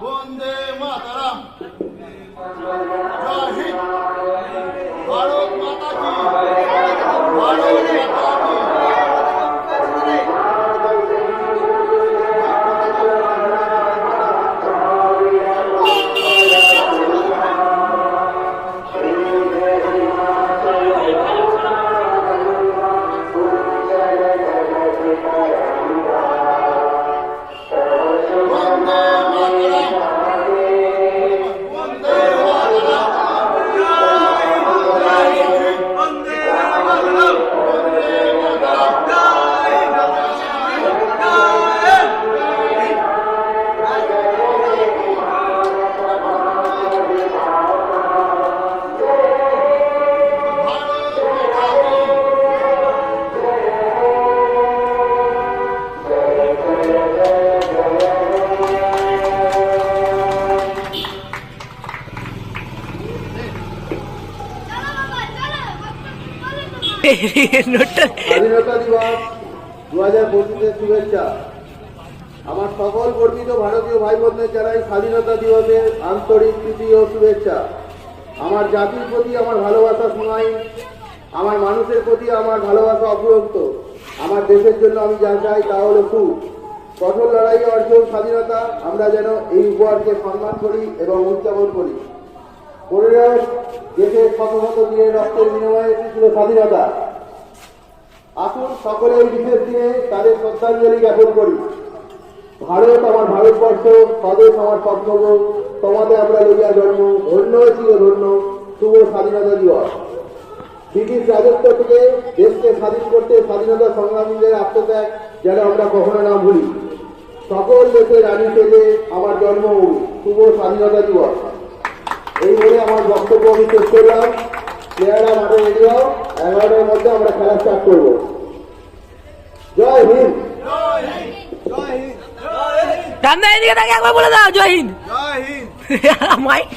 বন্দে মাতরম। জয় হিন্দ। ভারত মাতা কি, ভারত মাতা কি। স্বাধীনতা দিবস 2025-এর শুভেচ্ছা। আমার সকল গর্বিত ভারতীয় ভাই বোনদের জানাই স্বাধীনতা দিবসের আন্তরিক প্রীতি ও শুভেচ্ছা। আমার জাতির প্রতি আমার ভালোবাসা শোনাই, আমার মানুষের প্রতি আমার ভালোবাসা অপরন্ত। আমার দেশের জন্য আমি যা চাই তা হলো সুখ। কঠোর লড়াই অর্জন স্বাধীনতা, আমরা যেন এই উপহারকে সম্মান করি এবং উদযাপন করি। দেশের শত শত দিনের রক্তের বিনিময়ে এসেছিল স্বাধীনতা। আসুন সকলে এই বিশেষ দিনে তাদের শ্রদ্ধাঞ্জলি জ্ঞাপন করি। ভারত আমার ভারতবর্ষ, স্বদেশ আমার কর্তব্য, তোমাদের আমরা লইয়া জন্ম, ধন্য চির ধন্য, শুভ স্বাধীনতা দিবস। ব্রিটিশ রাজত্ব থেকে দেশকে স্বাধীন করতে স্বাধীনতা সংগ্রামীদের আত্মত্যাগ যেন আমরা কখনো না ভুলি। সকল দেশের রানী থেকে আমার জন্মভূমি, শুভ স্বাধীনতা দিবস। এই বলে আমার বক্তব্য আমি শেষ করলাম। প্লেয়াররা মাঠে রেডি হও, 11টার মধ্যে আমরা খেলা স্টার্ট করব। জয় হিন্দ। টান এদিকে তাকে একবার বলে দাও জয় হিন্দ। জয় হিন্দ। মাইক